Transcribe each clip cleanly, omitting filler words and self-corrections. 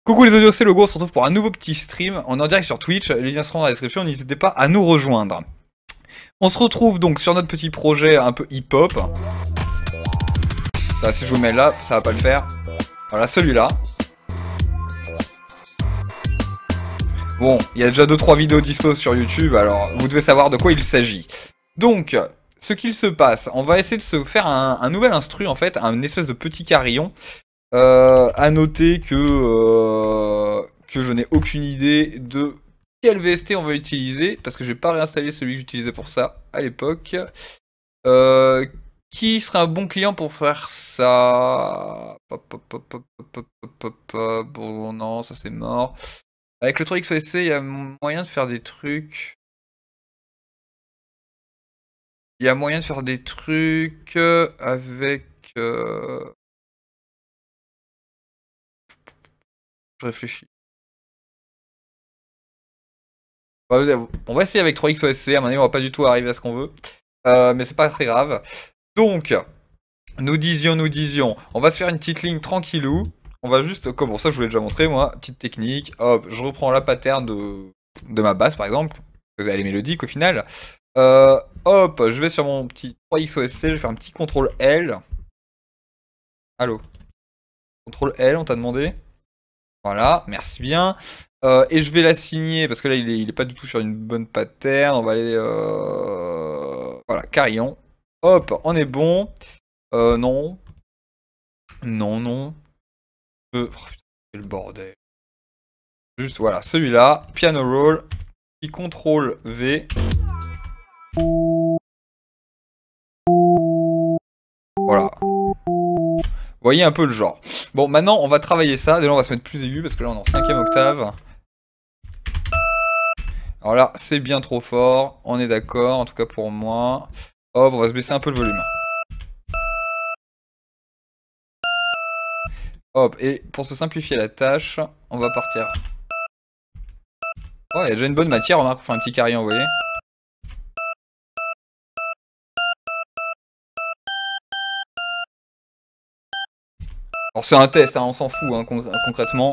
Coucou les audios, c'est Logo, on se retrouve pour un nouveau petit stream. On est en direct sur Twitch, les liens seront dans la description, n'hésitez pas à nous rejoindre. On se retrouve donc sur notre petit projet un peu hip-hop. Si je vous mets là, ça va pas le faire. Voilà, celui-là. Bon, il y a déjà 2-3 vidéos dispo sur YouTube, alors vous devez savoir de quoi il s'agit. Donc, ce qu'il se passe, on va essayer de se faire un nouvel instru en fait, un espèce de petit carillon. À noter que je n'ai aucune idée de quel VST on va utiliser, parce que j'ai pas réinstallé celui que j'utilisais pour ça à l'époque. Qui serait un bon client pour faire ça? Bon, non, ça c'est mort. Avec le 3XOSC, il y a moyen de faire des trucs. Il y a moyen de faire des trucs avec... Je réfléchis. On va essayer avec 3XOSC, à mon avis on va pas du tout arriver à ce qu'on veut. Mais c'est pas très grave. Donc, nous disions, on va se faire une petite ligne tranquillou. On va juste, comme pour ça je vous l'ai déjà montré moi, petite technique. Hop, je reprends la pattern de ma basse par exemple. Elle est mélodique au final. Hop, je vais sur mon petit 3XOSC, je vais faire un petit CTRL L. Allô? CTRL L, on t'a demandé? Voilà, merci bien. Et je vais l'assigner, parce que là il est pas du tout sur une bonne pattern. On va aller... Voilà, carillon. Hop, on est bon. Non. Non. Oh putain, c'est le bordel. Juste, voilà, celui-là. Piano roll. Petit CTRL V. Voilà. Vous voyez un peu le genre. Bon, maintenant, on va travailler ça. Déjà, on va se mettre plus aigu, parce que là, on est en 5ème octave. Alors là, c'est bien trop fort. On est d'accord, en tout cas pour moi. Hop, on va se baisser un peu le volume. Hop, et pour se simplifier la tâche, on va partir. Oh, il y a déjà une bonne matière, remarque, pour faire un petit carillon, vous voyez. Alors c'est un test, hein, on s'en fout, hein, concrètement.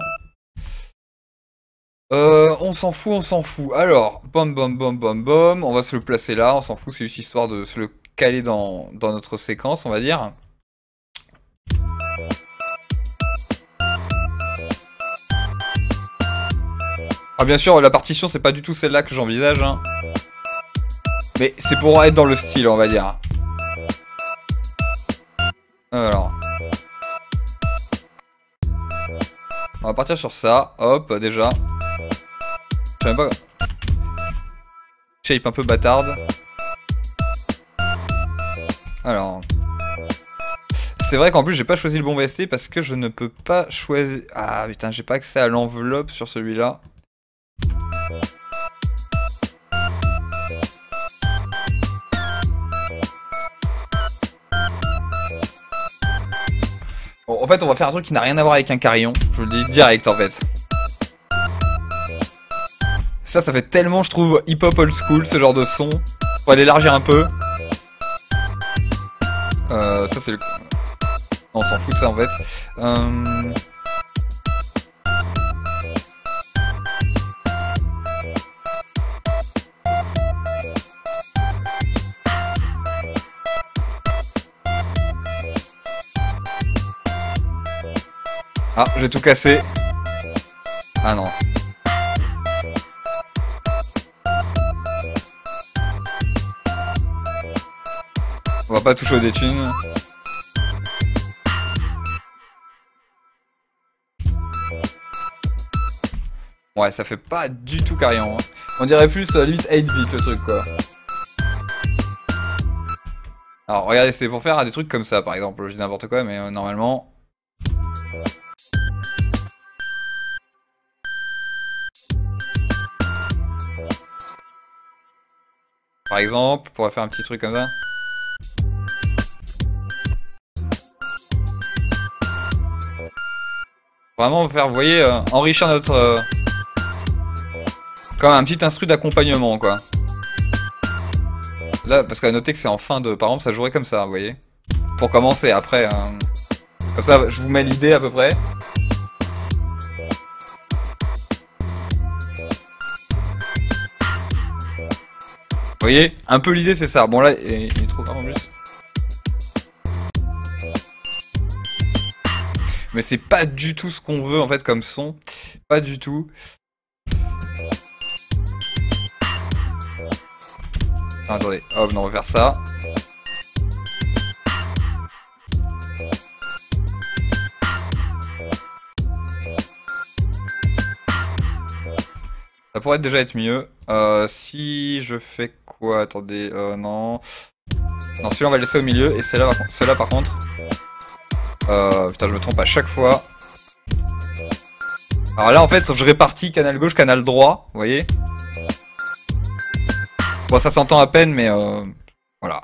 On s'en fout. Alors, bom, on va se le placer là, on s'en fout, c'est juste histoire de se le caler dans notre séquence, on va dire. Ah bien sûr, la partition, c'est pas du tout celle-là que j'envisage, hein. Mais c'est pour être dans le style, on va dire. Alors... On va partir sur ça, hop, déjà. Je sais même pas... Shape un peu bâtarde. Alors... C'est vrai qu'en plus j'ai pas choisi le bon VST parce que je ne peux pas choisir... Ah putain, j'ai pas accès à l'enveloppe sur celui-là. Bon, en fait on va faire un truc qui n'a rien à voir avec un carillon. Je vous le dis direct en fait. Ça fait tellement, je trouve, hip-hop old school, ce genre de son. On va l'élargir un peu. Ça c'est le... Non, on s'en fout de ça en fait. Ah, j'ai tout cassé. Ah non. On va pas toucher aux détunes. Ouais, ça fait pas du tout carillon. Hein. On dirait plus limite 8 bits le truc quoi. Alors regardez, c'est pour faire des trucs comme ça par exemple. Je dis n'importe quoi, mais normalement... Par exemple, on pourrait faire un petit truc comme ça. Vraiment faire, vous voyez, enrichir notre... comme un petit instru d'accompagnement, quoi. Là, parce qu'à noter que c'est en fin de... Par exemple, ça jouerait comme ça, vous voyez. Pour commencer, après... Comme ça, je vous mets l'idée à peu près. voyez, un peu l'idée c'est ça. Bon là, il est trop grave en plus. Mais c'est pas du tout ce qu'on veut en fait comme son. Pas du tout. Ah, attendez, hop, non, on va faire ça. Ça pourrait déjà être mieux. Si je fais quoi? Attendez, non. Non, celui-là on va le laisser au milieu. Et celle-là par contre. Putain, je me trompe à chaque fois. Alors là en fait, je répartis canal gauche, canal droit. Vous voyez? Bon, ça s'entend à peine, mais voilà.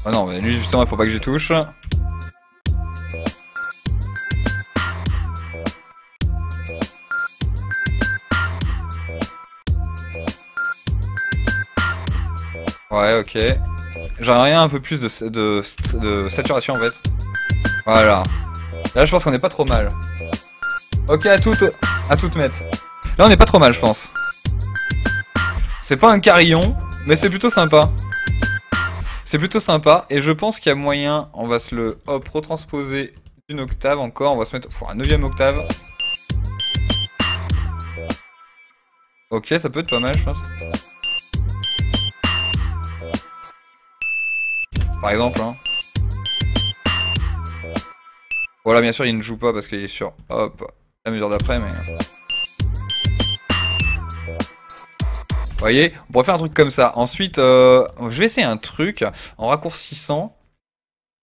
Ah non, mais lui justement, il faut pas que j'y touche. Ouais, ok. J'aimerais rien un peu plus de saturation en fait. Voilà. Là, je pense qu'on est pas trop mal. Ok, à toutes mettre. Là, on est pas trop mal, je pense. C'est pas un carillon, mais c'est plutôt sympa. C'est plutôt sympa, et je pense qu'il y a moyen, on va se le, hop, retransposer d'une octave encore, on va se mettre pour un 9ème octave. Ok, ça peut être pas mal, je pense. Par exemple, hein. Voilà, bien sûr, il ne joue pas parce qu'il est sur, hop, la mesure d'après, mais... Vous voyez, on pourrait faire un truc comme ça. Ensuite, je vais essayer un truc en raccourcissant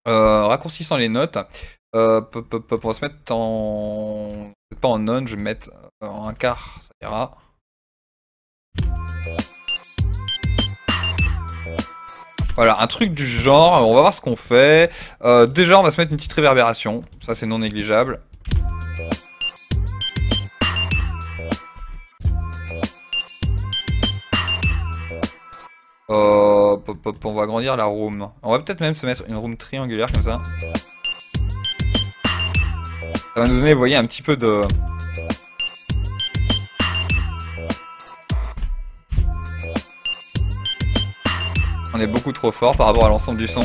les notes. On va se mettre en... Peut-être pas en non, je vais mettre en un quart, ça ira. Voilà, un truc du genre, on va voir ce qu'on fait. Déjà, on va se mettre une petite réverbération, ça c'est non négligeable. On va agrandir la room. On va peut-être même se mettre une room triangulaire comme ça. Ça va nous donner, vous voyez, un petit peu de... On est beaucoup trop fort par rapport à l'ensemble du son.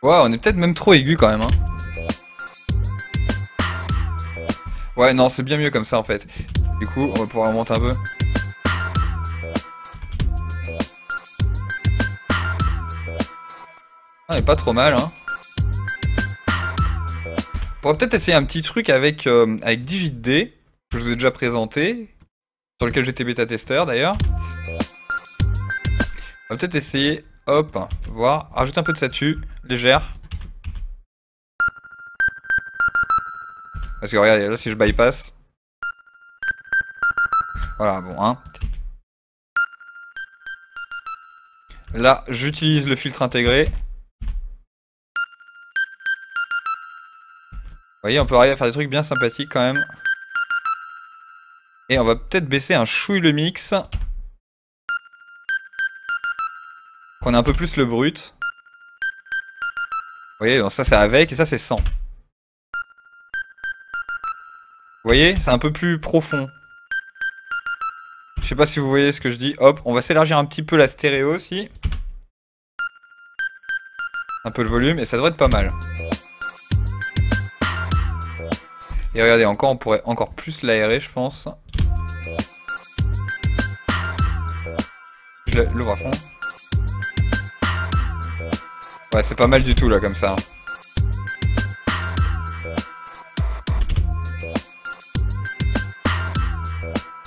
Ouais, on est peut-être même trop aigu quand même, hein. Ouais, non, c'est bien mieux comme ça en fait. Du coup, on va pouvoir remonter un peu. Ah, on est pas trop mal, hein. On pourrait peut-être essayer un petit truc avec, avec DigitD, que je vous ai déjà présenté, sur lequel j'étais bêta-testeur d'ailleurs. On va peut-être essayer, hop, voir, rajouter un peu de satu, légère. Parce que regardez, là si je bypass. Voilà, bon, hein. Là, j'utilise le filtre intégré. Vous voyez, on peut arriver à faire des trucs bien sympathiques quand même. Et on va peut-être baisser un chouille le mix. Qu'on ait un peu plus le brut. Vous voyez, donc ça c'est avec et ça c'est sans. Vous voyez, c'est un peu plus profond. Je sais pas si vous voyez ce que je dis. Hop, on va s'élargir un petit peu la stéréo aussi. Un peu le volume et ça devrait être pas mal. Et regardez, encore on pourrait encore plus l'aérer, je pense. Je l'ouvre à fond. Ouais, c'est pas mal du tout là comme ça.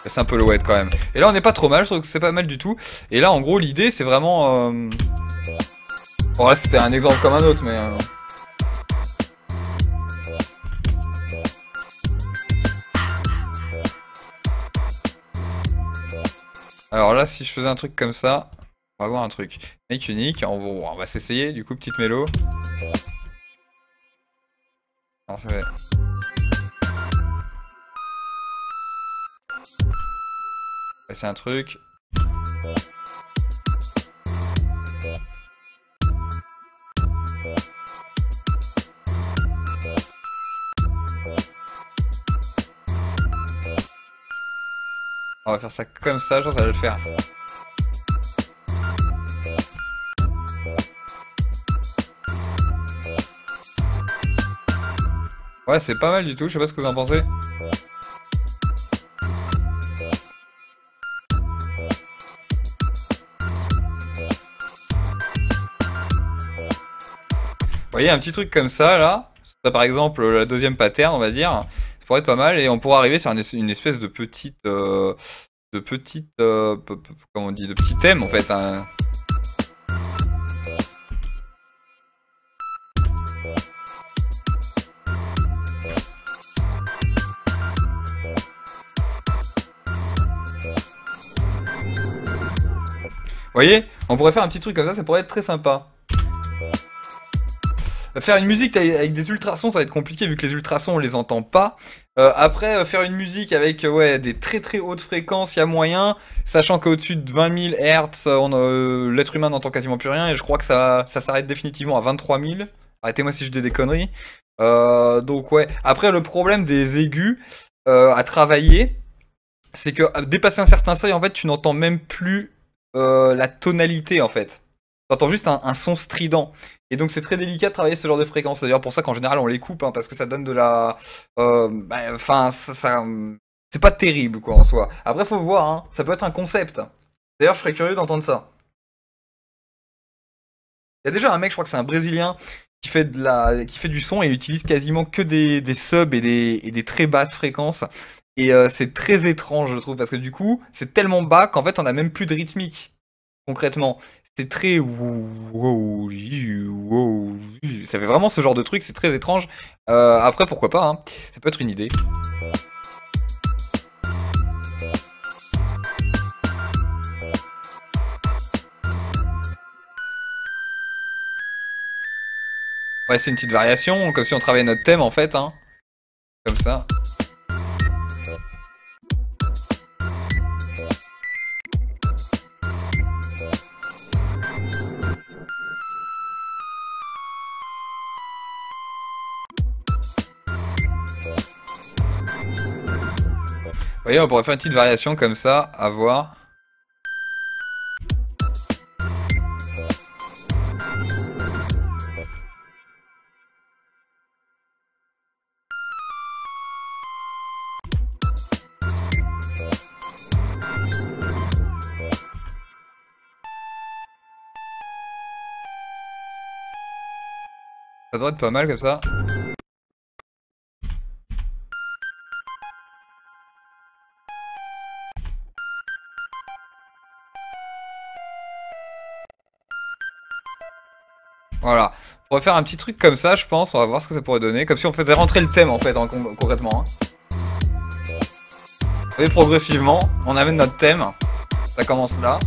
C'est un peu le wet quand même. Et là on n'est pas trop mal, je trouve que c'est pas mal du tout. Et là en gros l'idée c'est vraiment... Bon là c'était un exemple comme un autre mais... Alors là si je faisais un truc comme ça, on va voir un truc. Make unique, on va s'essayer du coup, petite mélo. Alors ça fait... C'est un truc. On va faire ça comme ça, je pense que ça va le faire. Ouais, c'est pas mal du tout, je sais pas ce que vous en pensez. Vous voyez, un petit truc comme ça, là, ça par exemple la deuxième pattern, on va dire, ça pourrait être pas mal, et on pourrait arriver sur une espèce de petite, comment on dit, de petit thème, en fait. Hein. Vous voyez, on pourrait faire un petit truc comme ça pourrait être très sympa. Faire une musique avec des ultrasons, ça va être compliqué vu que les ultrasons on les entend pas. Après, faire une musique avec ouais, des très très hautes fréquences, il y a moyen, sachant qu'au-dessus de 20 000 Hz, l'être humain n'entend quasiment plus rien, et je crois que ça s'arrête définitivement à 23 000. Arrêtez-moi si je dis des conneries. Donc ouais, après le problème des aigus à travailler, c'est que dépasser un certain seuil, en fait, tu n'entends même plus la tonalité, en fait. Tu entends juste un son strident. Et donc c'est très délicat de travailler ce genre de fréquence. C'est d'ailleurs pour ça qu'en général on les coupe, hein, parce que ça donne de la... Enfin, c'est pas terrible, quoi, en soi. Après, faut voir, hein, ça peut être un concept. D'ailleurs, je serais curieux d'entendre ça. Il y a déjà un mec, je crois que c'est un Brésilien, qui fait du son et il utilise quasiment que des subs et des très basses fréquences. Et c'est très étrange, je trouve, parce que du coup, c'est tellement bas qu'en fait, on a même plus de rythmique, concrètement. C'est très... Ça fait vraiment ce genre de truc, c'est très étrange. Après, pourquoi pas, hein. Ça peut être une idée. Ouais, c'est une petite variation, comme si on travaillait notre thème, en fait, hein. Comme ça. Vous voyez, on pourrait faire une petite variation comme ça, à voir. Ça devrait être pas mal comme ça. Voilà. On pourrait faire un petit truc comme ça, je pense. On va voir ce que ça pourrait donner. Comme si on faisait rentrer le thème, en fait, concrètement. Et progressivement, on amène notre thème. Ça commence là.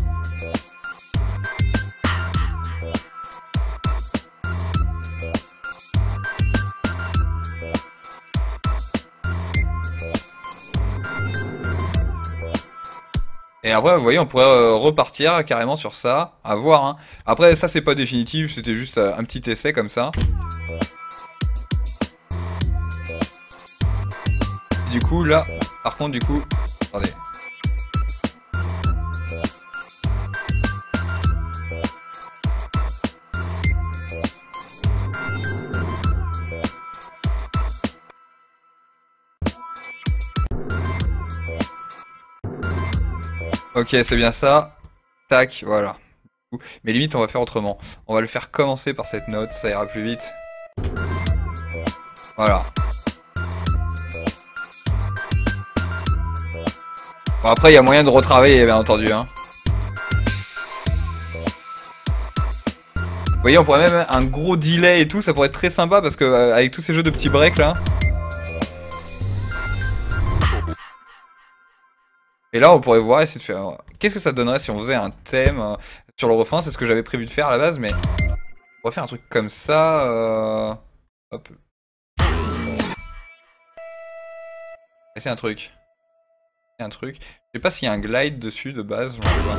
Et après, vous voyez, on pourrait repartir carrément sur ça, à voir. Hein. Après, ça, c'est pas définitif, c'était juste un petit essai comme ça. Du coup, là, par contre, du coup... Attendez. Ok, c'est bien ça. Tac, voilà. Mais limite, on va faire autrement. On va le faire commencer par cette note, ça ira plus vite. Voilà. Bon, après, il y a moyen de retravailler, bien entendu. Hein. Vous voyez, on pourrait même un gros delay et tout, ça pourrait être très sympa parce que avec tous ces jeux de petits breaks là. Et là, on pourrait voir, essayer de faire... Qu'est-ce que ça donnerait si on faisait un thème sur le refrain? C'est ce que j'avais prévu de faire à la base, mais... On pourrait faire un truc comme ça... Hop. C'est un truc. C'est un truc. Je sais pas s'il y a un glide dessus de base, je sais pas.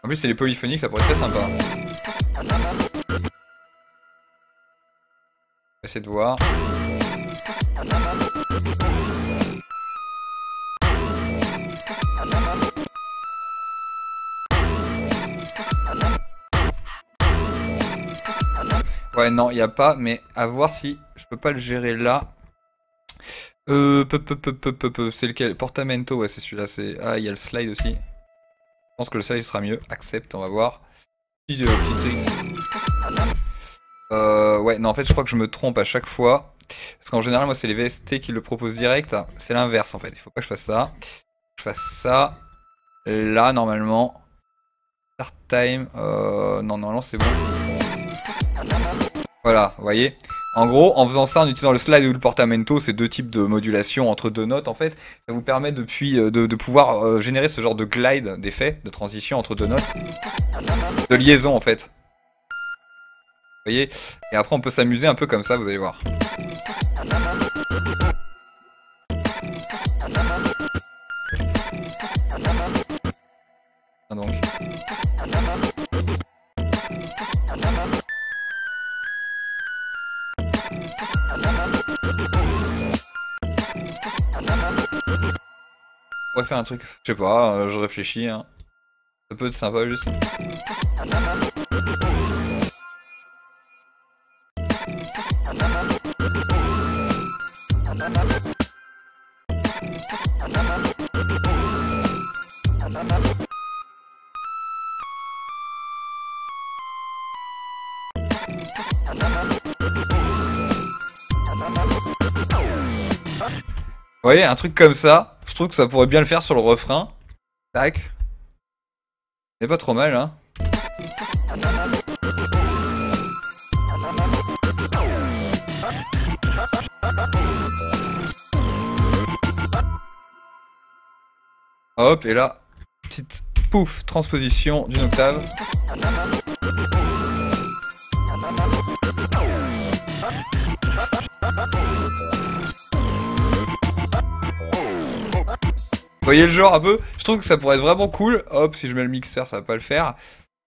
En plus, c'est les polyphoniques, ça pourrait être très sympa. On va essayer de voir. Ouais, non, il n'y a pas, mais à voir si je peux pas le gérer là. C'est lequel? Portamento, ouais, c'est celui-là. Ah, il y a le slide aussi. Je pense que le slide sera mieux. Accepte, on va voir. Petit trick. Ouais, non, en fait, je crois que je me trompe à chaque fois. Parce qu'en général, moi, c'est les VST qui le proposent direct. C'est l'inverse, en fait. Il faut pas que je fasse ça. Je fasse ça. Là, normalement. Start time. Non, normalement, c'est bon. Voilà, vous voyez. En gros, en faisant ça, en utilisant le slide ou le portamento, c'est deux types de modulation entre deux notes, en fait. Ça vous permet depuis de pouvoir générer ce genre de glide d'effet, de transition entre deux notes. De liaison, en fait. Vous voyez? Et après, on peut s'amuser un peu comme ça, vous allez voir. Ah, donc. On va faire un truc, je sais pas, je réfléchis. Hein. Ça peut être sympa juste. Vous voyez, un truc comme ça, je trouve que ça pourrait bien le faire sur le refrain. Tac. C'est pas trop mal, hein. Hop, et là, petite pouf, transposition d'une octave. Vous voyez le genre un peu? Je trouve que ça pourrait être vraiment cool. Hop, si je mets le mixeur, ça va pas le faire.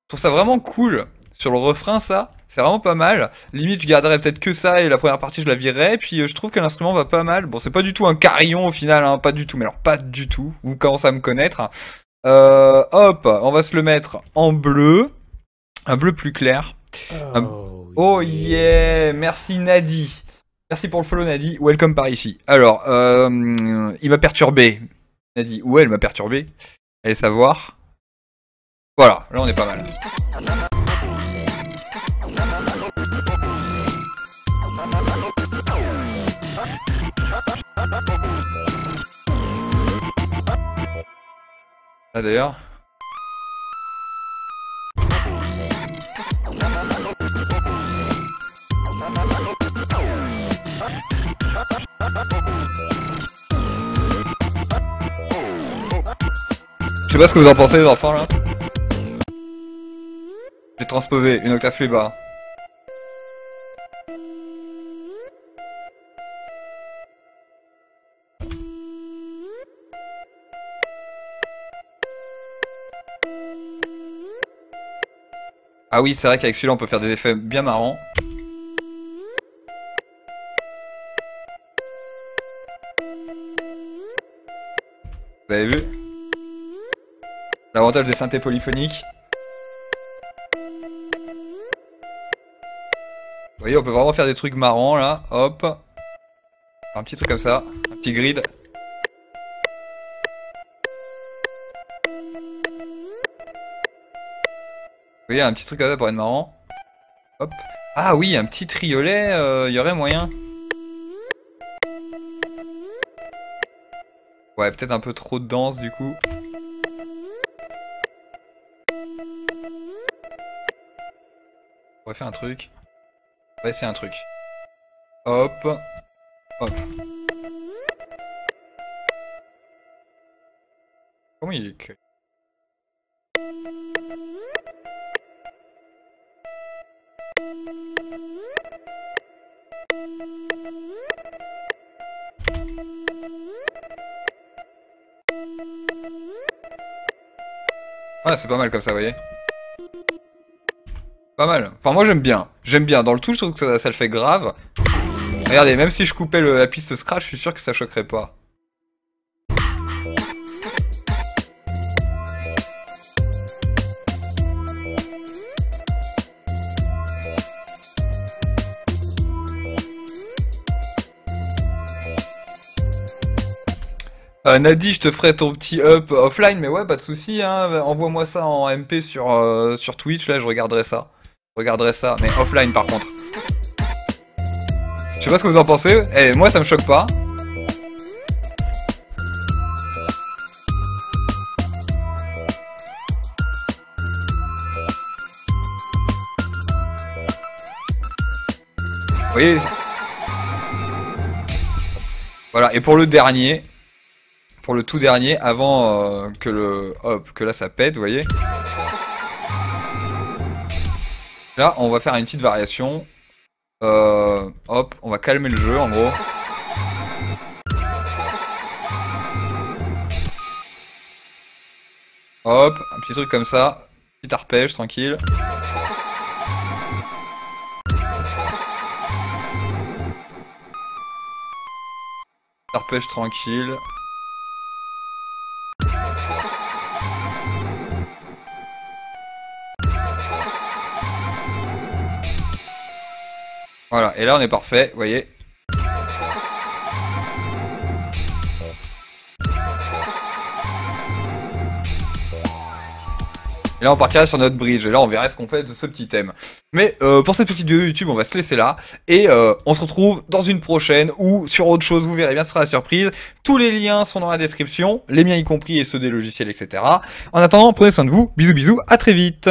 Je trouve ça vraiment cool. Sur le refrain, ça, c'est vraiment pas mal. Limite, je garderais peut-être que ça et la première partie, je la virerais. Et puis, je trouve que l'instrument va pas mal. Bon, c'est pas du tout un carillon au final, hein, pas du tout. Mais alors, pas du tout. Vous commencez à me connaître. Hop, on va se le mettre en bleu. Un bleu plus clair. Oh yeah, merci Nadi. Merci pour le follow Nadi. Welcome par ici. Alors, il m'a perturbé. Nadi, ou elle m'a perturbé. Allez savoir. Voilà, là on est pas mal. Là d'ailleurs. Je sais pas ce que vous en pensez les enfants là. J'ai transposé une octave plus bas. Ah oui, c'est vrai qu'avec celui-là on peut faire des effets bien marrants. Vous avez vu? L'avantage des synthés polyphoniques. Vous voyez, on peut vraiment faire des trucs marrants là. Hop. Un petit truc comme ça. Un petit grid. Vous voyez, un petit truc comme ça pour être marrant. Hop. Ah oui, un petit triolet, il y aurait moyen. Ouais, peut-être un peu trop de danse du coup. On va faire un truc. On va essayer un truc. Hop. Hop. Comment il est écrit? Ah, c'est pas mal comme ça, vous voyez. Pas mal. Enfin, moi j'aime bien. J'aime bien. Dans le tout, je trouve que ça le fait grave. Regardez, même si je coupais la piste scratch, je suis sûr que ça choquerait pas. Nadi, je te ferai ton petit up offline, mais ouais, pas de souci, hein. Envoie-moi ça en MP sur Twitch, là, je regarderai ça. Je regarderai ça, mais offline par contre. Je sais pas ce que vous en pensez. Eh, moi, ça me choque pas. Vous voyez? Voilà, et pour le dernier, pour le tout dernier, avant que le... Hop, que là ça pète, vous voyez? Là, on va faire une petite variation. Hop, on va calmer le jeu, en gros. Hop, un petit truc comme ça. Petit arpège, tranquille. Arpège tranquille. Voilà, et là on est parfait, vous voyez. Et là on partira sur notre bridge, et là on verra ce qu'on fait de ce petit thème. Mais pour cette petite vidéo YouTube, on va se laisser là, et on se retrouve dans une prochaine, ou sur autre chose, vous verrez bien, ce sera la surprise. Tous les liens sont dans la description, les miens y compris, et ceux des logiciels, etc. En attendant, prenez soin de vous, bisous bisous, à très vite.